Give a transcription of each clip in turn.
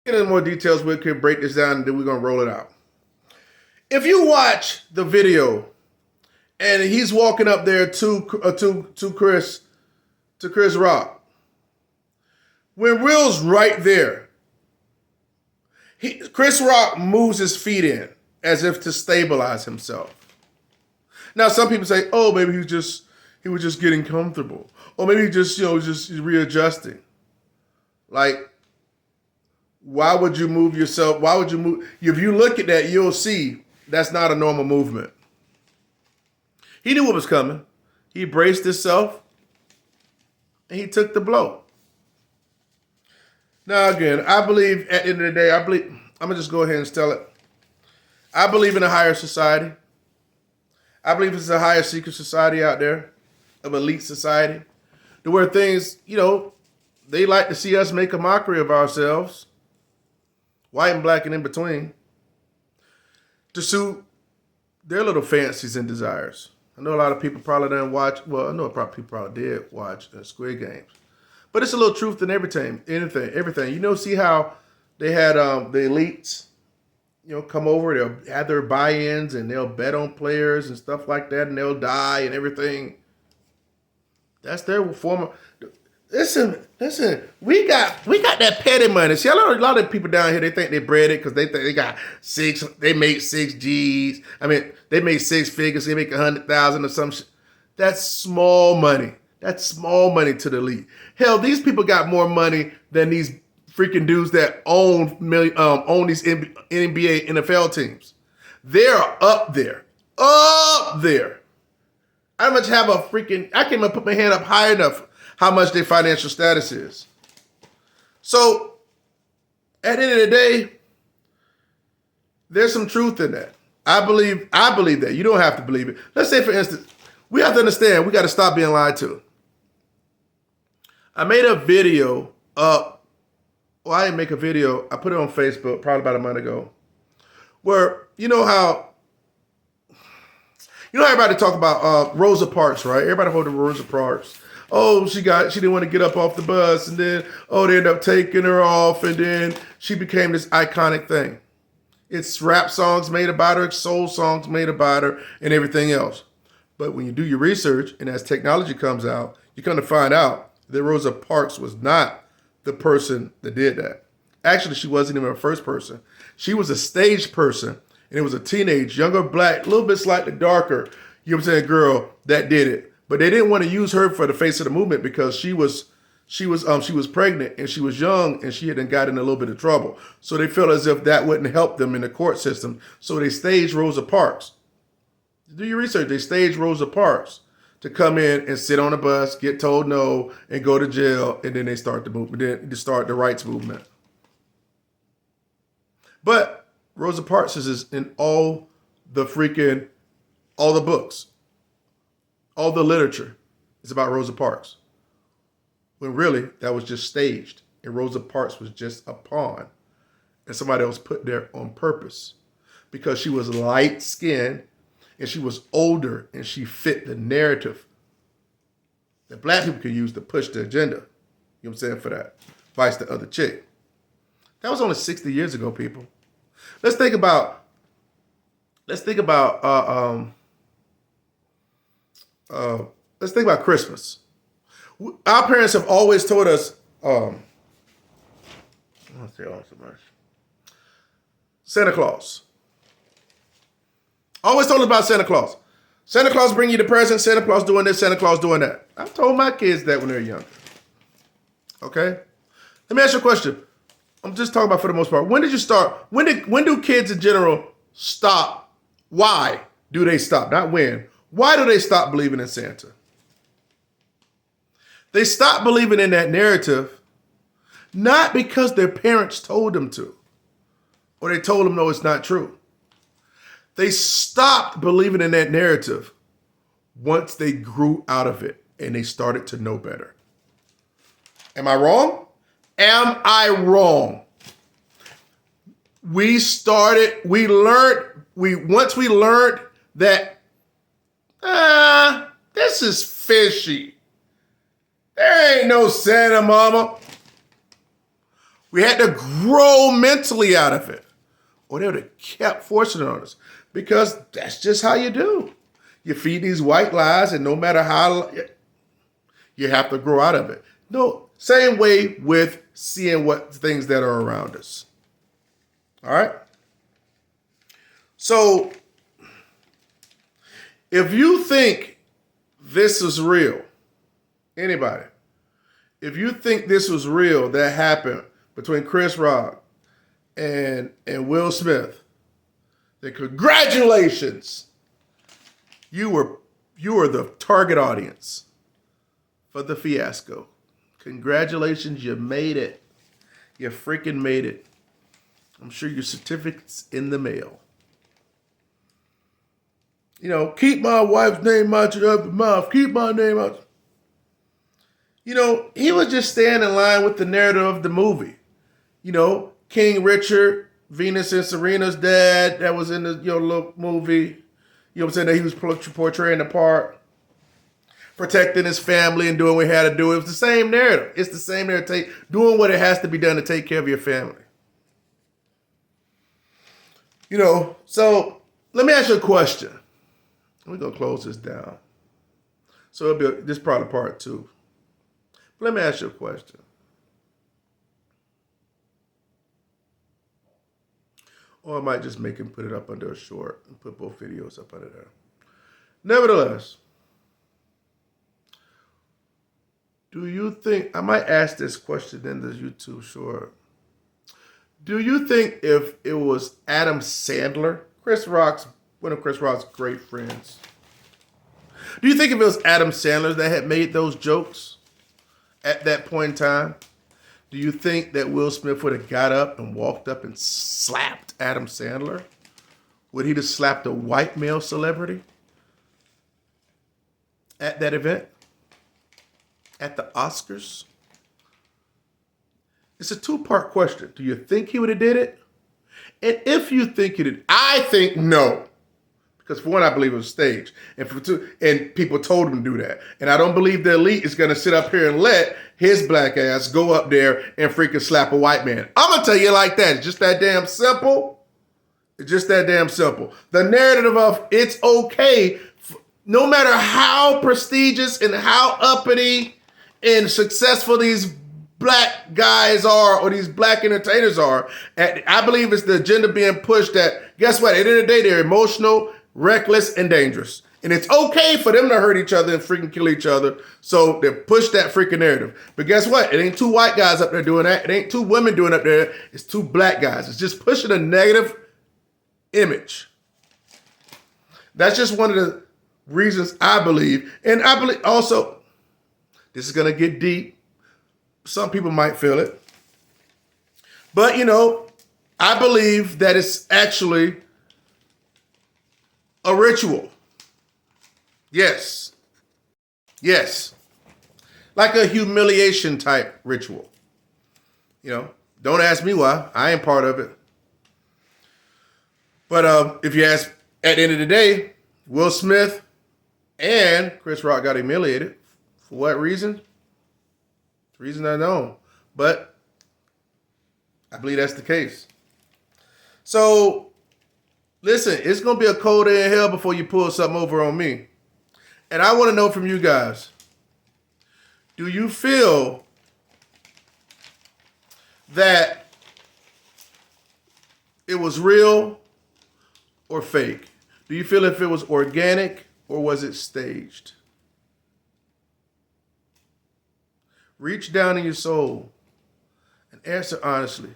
Get into more details. We can break this down and then we're going to roll it out. If you watch the video and he's walking up there to Chris Rock, when Will's right there, Chris Rock moves his feet in as if to stabilize himself. Now, some people say, "Oh, maybe he was just getting comfortable, or maybe he just readjusting." Like, why would you move yourself? Why would you move? If you look at that, you'll see that's not a normal movement. He knew what was coming. He braced himself, and he took the blow. Now, again, I believe at the end of the day, I'm going to just go ahead and tell it. I believe in a higher society. I believe it's a higher secret society out there, of elite society, to where things, they like to see us make a mockery of ourselves, white and black and in between, to suit their little fancies and desires. I know a lot of people probably didn't watch, well, I know people probably did watch Squid Games. But it's a little truth in everything. See how they had the elites, come over, they'll have their buy-ins and they'll bet on players and stuff like that and they'll die and everything. That's their form of... Listen, we got that petty money. See, a lot of people down here, they think they bred it because they think they make 6 G's. I mean, they make 6 figures, they make 100,000 or some shit. That's small money. That's small money to the elite. Hell, these people got more money than these freaking dudes that own these NBA, NFL teams. They're up there. Up there. I much have I can't even put my hand up high enough how much their financial status is. So, at the end of the day, there's some truth in that. I believe that. You don't have to believe it. Let's say, for instance, we have to understand we got to stop being lied to. I made a video I didn't make a video. I put it on Facebook probably about a month ago, where how everybody talk about Rosa Parks, right? Everybody hold the Rosa Parks. Oh, she didn't want to get up off the bus, and then they ended up taking her off, and then she became this iconic thing. It's rap songs made about her, soul songs made about her, and everything else. But when you do your research, and as technology comes out, you come to find out that Rosa Parks was not the person that did that. Actually, she wasn't even a first person. She was a stage person, and it was a teenage, younger, black, a little bit slightly darker, girl that did it. But they didn't want to use her for the face of the movement because she was pregnant and she was young and she had gotten in a little bit of trouble. So they felt as if that wouldn't help them in the court system. So they staged Rosa Parks. Do your research. They staged Rosa Parks to come in and sit on a bus, get told no, and go to jail, and then they start the movement. Then they start the rights movement. But Rosa Parks is in all the books. All the literature is about Rosa Parks. When really, that was just staged. And Rosa Parks was just a pawn. And somebody else put there on purpose. Because she was light-skinned, and she was older, and she fit the narrative that black people could use to push the agenda. You know what I'm saying? For that. Vice the other chick. That was only 60 years ago, people. Let's think about Christmas. Our parents have always told us, Santa Claus. Always told us about Santa Claus. Santa Claus bring you the present, Santa Claus doing this, Santa Claus doing that. I've told my kids that when they're young. Okay? Let me ask you a question. I'm just talking about for the most part. When did you start? When do kids in general stop? Why do they stop? Not when. Why do they stop believing in Santa? They stop believing in that narrative, not because their parents told them to, or they told them, no, it's not true. They stopped believing in that narrative once they grew out of it and they started to know better. Am I wrong? Am I wrong? Once we learned that, this is fishy. There ain't no Santa, mama. We had to grow mentally out of it, or they would have kept forcing it on us, because that's just how you do. You feed these white lies, and no matter how, you have to grow out of it. No, same way with seeing what things that are around us. All right? So, if you think this is real, anybody, if you think this was real, that happened between Chris Rock and Will Smith, then congratulations. You were the target audience for the Fiasco. Congratulations, you made it. You freaking made it. I'm sure your certificate's in the mail. You know, keep my wife's name out your mouth. Keep my name out. You know, he was just staying in line with the narrative of the movie. You know, King Richard, Venus and Serena's dad, that was in the little movie. You know what I'm saying? That he was portraying the part, protecting his family and doing what he had to do. It was the same narrative. It's the same narrative, doing what it has to be done to take care of your family. You know, so let me ask you a question. We're going to close this down. So this is probably part 2. But let me ask you a question. Or I might just make him put it up under a short and put both videos up under there. Nevertheless, do you think, I might ask this question in the YouTube short. Do you think if it was Adam Sandler, one of Chris Rock's great friends, do you think if it was Adam Sandler that had made those jokes at that point in time, do you think that Will Smith would have got up and walked up and slapped Adam Sandler? Would he have slapped a white male celebrity at that event? At the Oscars? It's a 2-part question. Do you think he would have did it? And if you think he did, I think no. Because for one, I believe it was staged. And for two, and people told him to do that. And I don't believe the elite is going to sit up here and let his black ass go up there and freaking slap a white man. I'm going to tell you like that. It's just that damn simple. It's just that damn simple. The narrative of it's okay, no matter how prestigious and how uppity and successful these black guys are or these black entertainers are, I believe it's the agenda being pushed that, guess what, at the end of the day, they're emotional, reckless, and dangerous. And it's okay for them to hurt each other and freaking kill each other. So they push that freaking narrative. But guess what? It ain't 2 white guys up there doing that. It ain't 2 women doing it up there. It's 2 black guys. It's just pushing a negative image. That's just one of the reasons I believe. And I believe also, this is going to get deep. Some people might feel it. But, you know, I believe that it's actually a ritual. Yes. Yes. Like a humiliation type ritual. You know, don't ask me why. I ain't part of it. But if you ask, at the end of the day, Will Smith and Chris Rock got humiliated. For what reason? Reason unknown. But I believe that's the case. So, listen, it's going to be a cold day in hell before you pull something over on me. And I want to know from you guys, do you feel that it was real or fake? Do you feel if it was organic or was it staged? Reach down in your soul and answer honestly.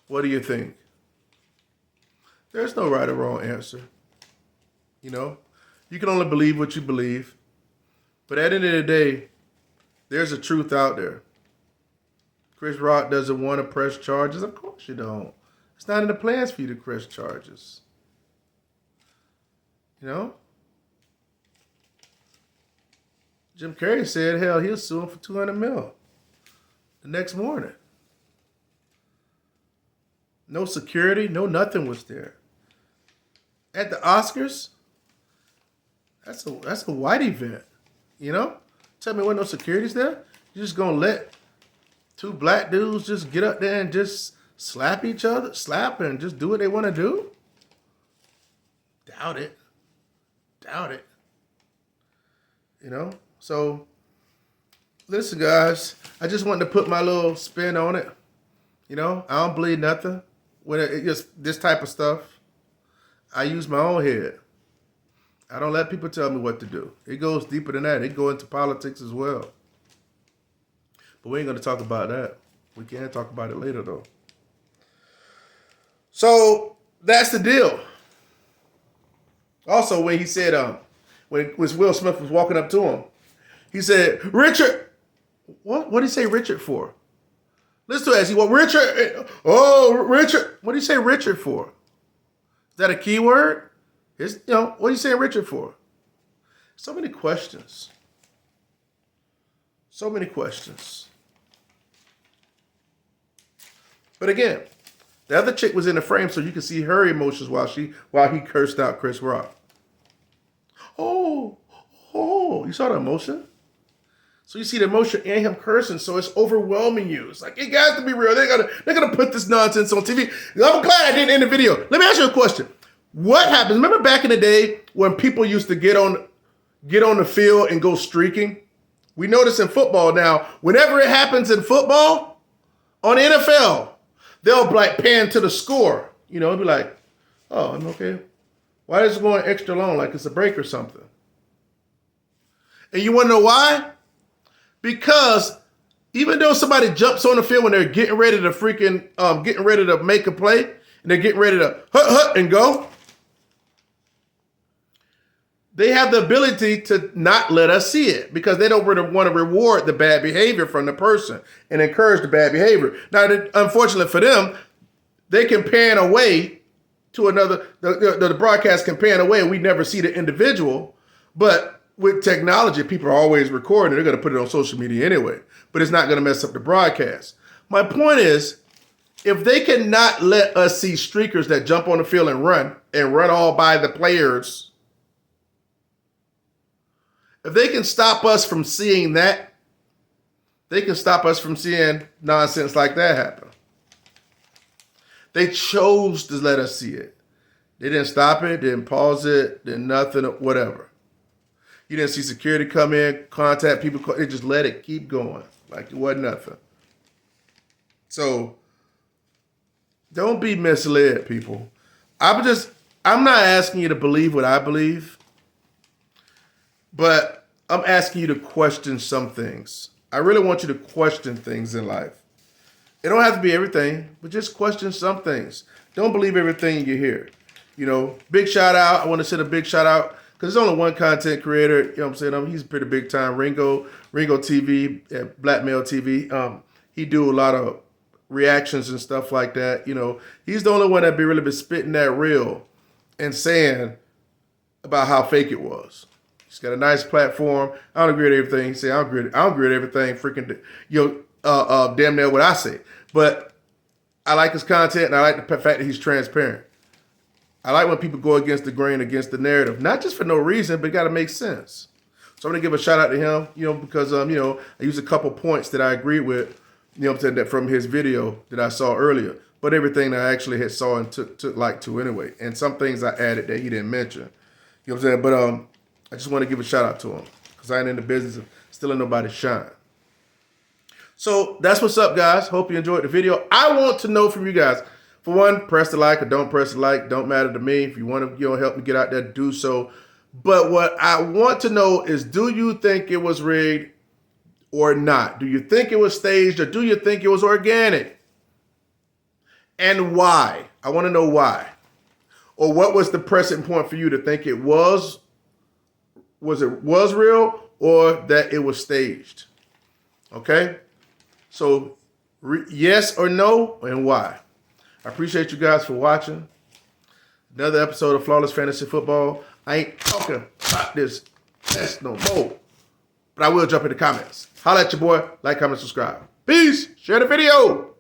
What do you think? There's no right or wrong answer. You know, you can only believe what you believe. But at the end of the day, there's a truth out there. Chris Rock doesn't want to press charges. Of course you don't. It's not in the plans for you to press charges. You know? Jim Carrey said, hell, he'll sue him for $200 million the next morning. No security, no nothing was there. At the Oscars, that's a white event, you know? Tell me what, no security's there? You're just gonna let Two black dudes just get up there and just slap each other, slap and just do what they want to do? Doubt it. Doubt it. You know? So, listen, guys. I just wanted to put my little spin on it. You know? I don't believe nothing. When it just this type of stuff, I use my own head. I don't let people tell me what to do. It goes deeper than that. It goes into politics as well. But we ain't going to talk about that. We can talk about it later, though. So, that's the deal. Also, when he said, when Will Smith was walking up to him, he said, Richard. What did he say Richard for? Listen to it. He went, Richard. Oh, Richard. What did he say Richard for? Is that a key word? What are you saying Richard for? So many questions. So many questions. But again, the other chick was in the frame so you can see her emotions while he cursed out Chris Rock. Oh, you saw the emotion? So you see the emotion and him cursing, so it's overwhelming you. It's like, it got to be real. They're gonna put this nonsense on TV. I'm glad I didn't end the video. Let me ask you a question. What happens? Remember back in the day when people used to get on the field and go streaking? We notice in football now, whenever it happens in football, on the NFL, they'll like pan to the score. You know, it'll be like, oh, I'm okay. Why is it going extra long, like it's a break or something? And you want to know why? Because even though somebody jumps on the field when they're getting ready to make a play, and they're getting ready to hut and go, they have the ability to not let us see it because they don't really want to reward the bad behavior from the person and encourage the bad behavior. Now, unfortunately for them, they can pan away to another, the broadcast can pan away and we never see the individual. But with technology, people are always recording. They're going to put it on social media anyway, but it's not going to mess up the broadcast. My point is, if they cannot let us see streakers that jump on the field and run all by the players, if they can stop us from seeing that, they can stop us from seeing nonsense like that happen. They chose to let us see it. They didn't stop it, didn't pause it, didn't nothing, whatever. You didn't see security come in, contact people. They just let it keep going like it wasn't nothing. So don't be misled, people. I'm not asking you to believe what I believe. But I'm asking you to question some things. I really want you to question things in life. It don't have to be everything, but just question some things. Don't believe everything you hear. You know, big shout out. I want to send a big shout out because there's only one content creator. You know what I'm saying? He's pretty big time. Ringo TV at Black Male TV. He do a lot of reactions and stuff like that. You know, he's the only one that really been spitting that real and saying about how fake it was. He's got a nice platform. I don't agree with everything he say. I don't agree with everything freaking, damn near what I say. But I like his content and I like the fact that he's transparent. I like when people go against the grain, against the narrative, not just for no reason, but it got to make sense. So I'm going to give a shout out to him, because, I use a couple points that I agree with, that from his video that I saw earlier, but everything that I actually had saw and took like to anyway. And some things I added that he didn't mention, you know what I'm saying? But, I just want to give a shout out to him because I ain't in the business of stealing nobody's shine. So that's what's up, guys. Hope you enjoyed the video. I want to know from you guys. For one, press the like or don't press the like. Don't matter to me. If you want to help me get out there, do so. But what I want to know is, do you think it was rigged or not? Do you think it was staged or do you think it was organic? And why? I want to know why. Or what was the pressing point for you to think it was real or that it was staged? Okay? So yes or no, and why? I appreciate you guys for watching. Another episode of Flawless Fantasy Football. I ain't talking about this test no more, but I will jump in the comments. Holla at your boy. Like, comment, subscribe. Peace. Share the video.